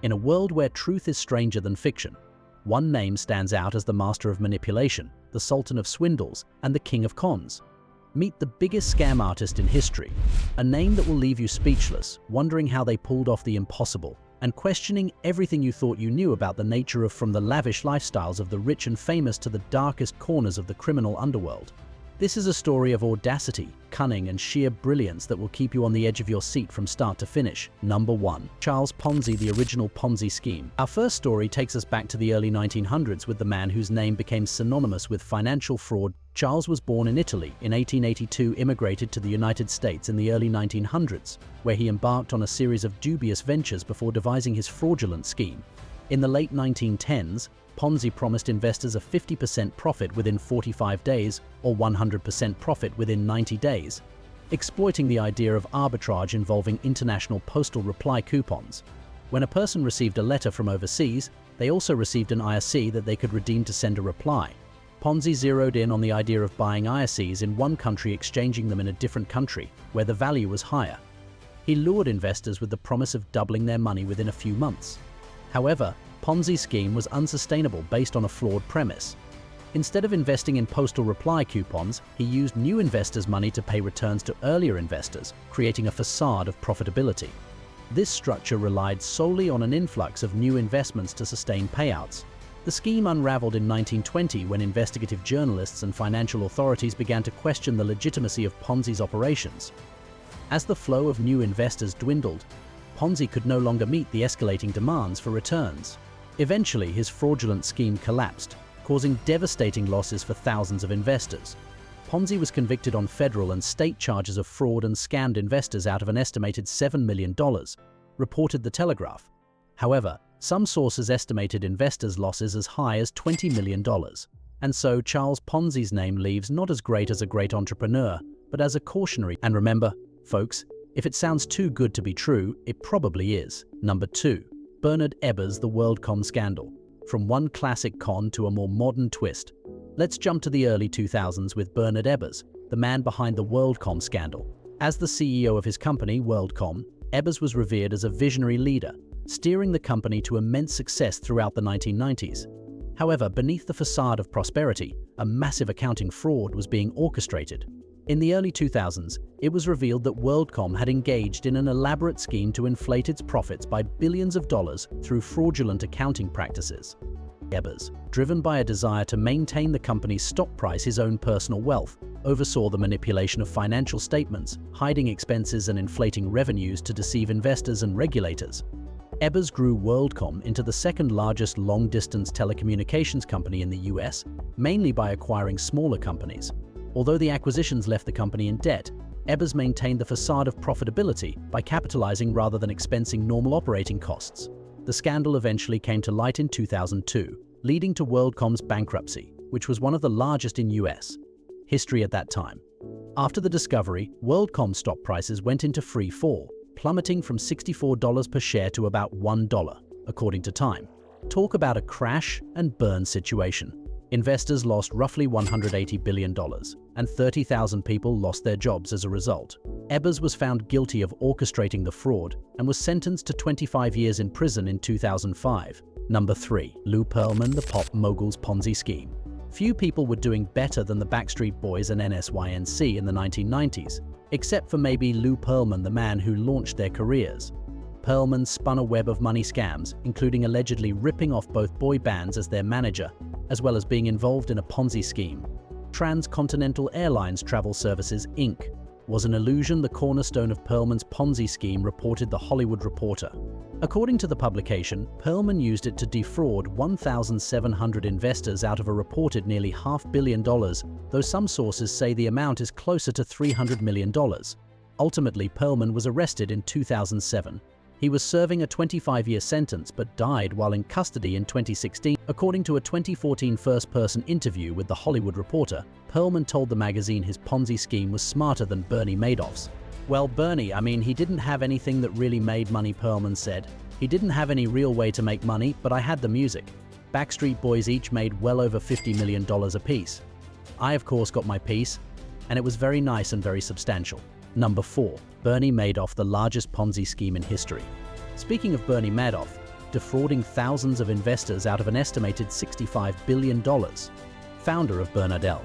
In a world where truth is stranger than fiction, one name stands out as the master of manipulation, the sultan of swindles, and the king of cons. Meet the biggest scam artist in history, a name that will leave you speechless, wondering how they pulled off the impossible, and questioning everything you thought you knew about the nature of from the lavish lifestyles of the rich and famous to the darkest corners of the criminal underworld. This is a story of audacity, cunning, and sheer brilliance that will keep you on the edge of your seat from start to finish. Number 1. Charles Ponzi, the original Ponzi scheme. Our first story takes us back to the early 1900s with the man whose name became synonymous with financial fraud. Charles was born in Italy in 1882, immigrated to the United States in the early 1900s, where he embarked on a series of dubious ventures before devising his fraudulent scheme. In the late 1910s, Ponzi promised investors a 50% profit within 45 days or 100% profit within 90 days, exploiting the idea of arbitrage involving international postal reply coupons. When a person received a letter from overseas, they also received an ISC that they could redeem to send a reply. Ponzi zeroed in on the idea of buying ISCs in one country, exchanging them in a different country, where the value was higher. He lured investors with the promise of doubling their money within a few months. However, Ponzi's scheme was unsustainable based on a flawed premise. Instead of investing in postal reply coupons, he used new investors' money to pay returns to earlier investors, creating a facade of profitability. This structure relied solely on an influx of new investments to sustain payouts. The scheme unraveled in 1920 when investigative journalists and financial authorities began to question the legitimacy of Ponzi's operations. As the flow of new investors dwindled, Ponzi could no longer meet the escalating demands for returns. Eventually, his fraudulent scheme collapsed, causing devastating losses for thousands of investors. Ponzi was convicted on federal and state charges of fraud and scammed investors out of an estimated $7 million, reported The Telegraph. However, some sources estimated investors' losses as high as $20 million. And so Charles Ponzi's name leaves not as great as a great entrepreneur, but as a cautionary. And remember, folks, if it sounds too good to be true, it probably is. Number 2. Bernard Ebers, the WorldCom scandal. From one classic con to a more modern twist. Let's jump to the early 2000s with Bernard Ebers, the man behind the WorldCom scandal. As the CEO of his company, WorldCom, Ebers was revered as a visionary leader, steering the company to immense success throughout the 1990s. However, beneath the facade of prosperity, a massive accounting fraud was being orchestrated. In the early 2000s, it was revealed that WorldCom had engaged in an elaborate scheme to inflate its profits by billions of dollars through fraudulent accounting practices. Ebers, driven by a desire to maintain the company's stock price, his own personal wealth, oversaw the manipulation of financial statements, hiding expenses and inflating revenues to deceive investors and regulators. Ebers grew WorldCom into the second-largest long-distance telecommunications company in the US, mainly by acquiring smaller companies. Although the acquisitions left the company in debt, Ebers maintained the facade of profitability by capitalizing rather than expensing normal operating costs. The scandal eventually came to light in 2002, leading to WorldCom's bankruptcy, which was one of the largest in US history at that time. After the discovery, WorldCom stock prices went into free fall, plummeting from $64 per share to about $1, according to Time. Talk about a crash and burn situation. Investors lost roughly $180 billion, and 30,000 people lost their jobs as a result. Ebers was found guilty of orchestrating the fraud and was sentenced to 25 years in prison in 2005. Number 3. Lou Pearlman, the pop mogul's Ponzi scheme. Few people were doing better than the Backstreet Boys and NSYNC in the 1990s, except for maybe Lou Pearlman, the man who launched their careers. Pearlman spun a web of money scams, including allegedly ripping off both boy bands as their manager, as well as being involved in a Ponzi scheme. Transcontinental Airlines Travel Services, Inc. was an illusion, the cornerstone of Pearlman's Ponzi scheme, reported The Hollywood Reporter. According to the publication, Pearlman used it to defraud 1,700 investors out of a reported nearly $500 million, though some sources say the amount is closer to $300 million. Ultimately, Pearlman was arrested in 2007. He was serving a 25-year sentence but died while in custody in 2016. According to a 2014 first-person interview with The Hollywood Reporter, Pearlman told the magazine his Ponzi scheme was smarter than Bernie Madoff's. Well, Bernie, I mean, he didn't have anything that really made money, Pearlman said. He didn't have any real way to make money, but I had the music. Backstreet Boys each made well over $50 million apiece. I, of course, got my piece, and it was very nice and very substantial. Number 4. Bernie Madoff, the largest Ponzi scheme in history. Speaking of Bernie Madoff, defrauding thousands of investors out of an estimated $65 billion. Founder of Bernardelle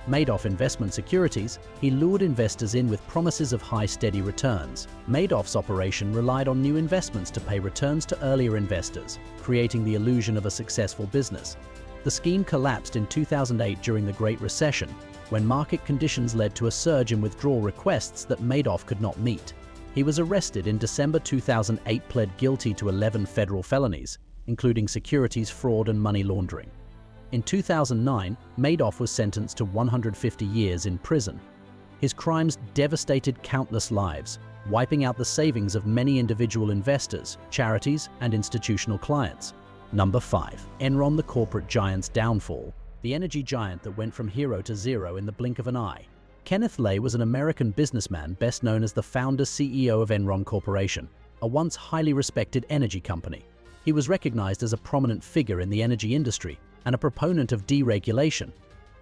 Madoff Investment Securities, he lured investors in with promises of high, steady returns. Madoff's operation relied on new investments to pay returns to earlier investors, creating the illusion of a successful business. The scheme collapsed in 2008 during the Great Recession, when market conditions led to a surge in withdrawal requests that Madoff could not meet. He was arrested in December 2008, pled guilty to 11 federal felonies, including securities fraud and money laundering. In 2009, Madoff was sentenced to 150 years in prison. His crimes devastated countless lives, wiping out the savings of many individual investors, charities, and institutional clients. Number 5. Enron, the corporate giant's downfall. The energy giant that went from hero to zero in the blink of an eye. Kenneth Lay was an American businessman best known as the founder-CEO of Enron Corporation, a once highly respected energy company. He was recognized as a prominent figure in the energy industry and a proponent of deregulation.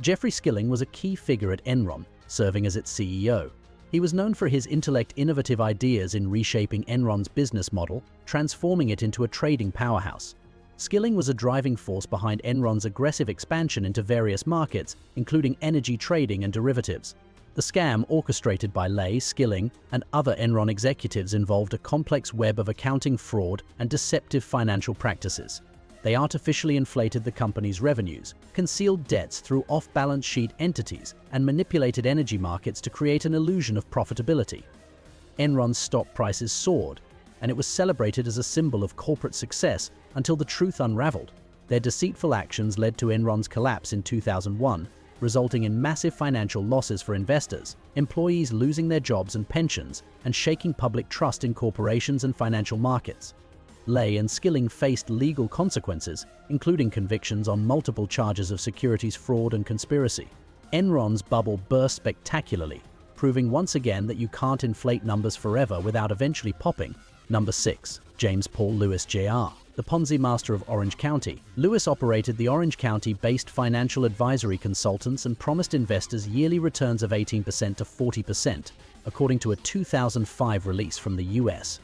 Jeffrey Skilling was a key figure at Enron, serving as its CEO. He was known for his intellect, innovative ideas in reshaping Enron's business model, transforming it into a trading powerhouse. Skilling was a driving force behind Enron's aggressive expansion into various markets, including energy trading and derivatives. The scam, orchestrated by Lay, Skilling, and other Enron executives, involved a complex web of accounting fraud and deceptive financial practices. They artificially inflated the company's revenues, concealed debts through off-balance sheet entities, and manipulated energy markets to create an illusion of profitability. Enron's stock prices soared, and it was celebrated as a symbol of corporate success until the truth unraveled. Their deceitful actions led to Enron's collapse in 2001, resulting in massive financial losses for investors, employees losing their jobs and pensions, and shaking public trust in corporations and financial markets. Lay and Skilling faced legal consequences, including convictions on multiple charges of securities fraud and conspiracy. Enron's bubble burst spectacularly, proving once again that you can't inflate numbers forever without eventually popping. Number 6. James Paul Lewis Jr., the Ponzi master of Orange County. Lewis operated the Orange County-based financial advisory consultants and promised investors yearly returns of 18% to 40%, according to a 2005 release from the U.S.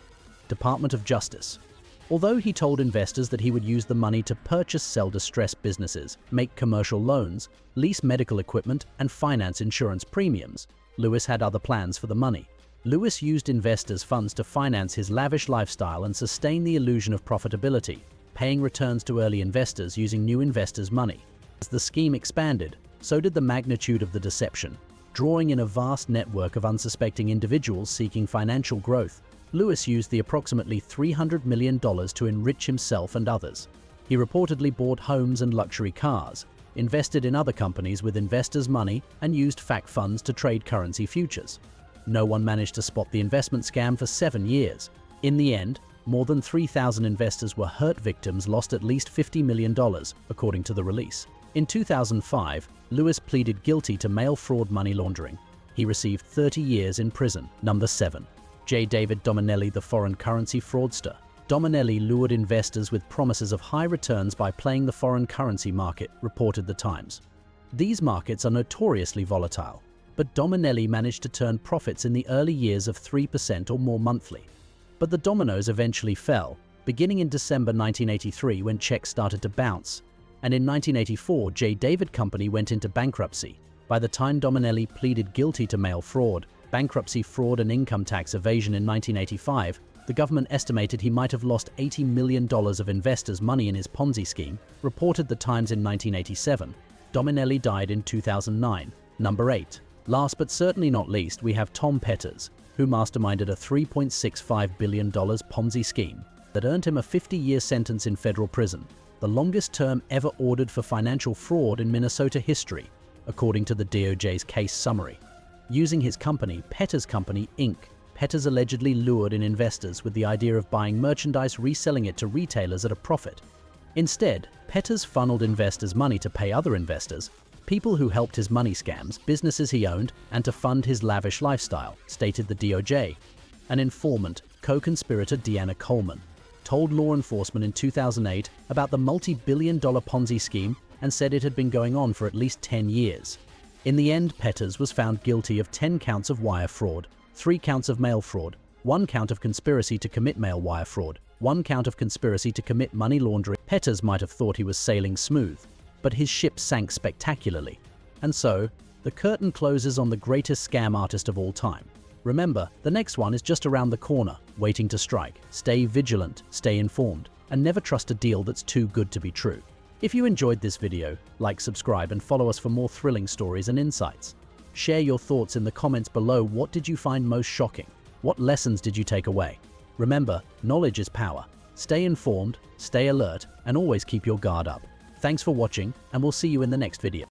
Department of Justice. Although he told investors that he would use the money to purchase, sell distressed businesses, make commercial loans, lease medical equipment, and finance insurance premiums, Lewis had other plans for the money. Lewis used investors' funds to finance his lavish lifestyle and sustain the illusion of profitability, paying returns to early investors using new investors' money. As the scheme expanded, so did the magnitude of the deception, drawing in a vast network of unsuspecting individuals seeking financial growth. Lewis used the approximately $300 million to enrich himself and others. He reportedly bought homes and luxury cars, invested in other companies with investors' money, and used FAC funds to trade currency futures. No one managed to spot the investment scam for 7 years. In the end, more than 3,000 investors were hurt. Victims lost at least $50 million, according to the release. In 2005, Lewis pleaded guilty to mail fraud money laundering. He received 30 years in prison. Number 7. J. David Dominelli, the foreign currency fraudster. Dominelli lured investors with promises of high returns by playing the foreign currency market, reported The Times. These markets are notoriously volatile, but Dominelli managed to turn profits in the early years of 3% or more monthly. But the dominoes eventually fell, beginning in December 1983 when checks started to bounce, and in 1984 J. David Company went into bankruptcy. By the time Dominelli pleaded guilty to mail fraud, bankruptcy fraud and income tax evasion in 1985, the government estimated he might have lost $80 million of investors' money in his Ponzi scheme, reported The Times in 1987. Dominelli died in 2009. Number 8. Last but certainly not least, we have Tom Petters, who masterminded a $3.65 billion Ponzi scheme that earned him a 50-year sentence in federal prison, the longest term ever ordered for financial fraud in Minnesota history, according to the DOJ's case summary. Using his company, Petters Company, Inc., Petters allegedly lured in investors with the idea of buying merchandise, reselling it to retailers at a profit. Instead, Petters funneled investors' money to pay other investors, people who helped his money scams, businesses he owned, and to fund his lavish lifestyle, stated the DOJ. An informant, co-conspirator Deanna Coleman, told law enforcement in 2008 about the multi-billion-dollar Ponzi scheme and said it had been going on for at least 10 years. In the end, Petters was found guilty of 10 counts of wire fraud, 3 counts of mail fraud, 1 count of conspiracy to commit mail wire fraud, one count of conspiracy to commit money laundering. Petters might have thought he was sailing smooth, but his ship sank spectacularly. And so, the curtain closes on the greatest scam artist of all time. Remember, the next one is just around the corner, waiting to strike. Stay vigilant, stay informed, and never trust a deal that's too good to be true. If you enjoyed this video, like, subscribe, and follow us for more thrilling stories and insights. Share your thoughts in the comments below. What did you find most shocking? What lessons did you take away? Remember, knowledge is power. Stay informed, stay alert, and always keep your guard up. Thanks for watching, and we'll see you in the next video.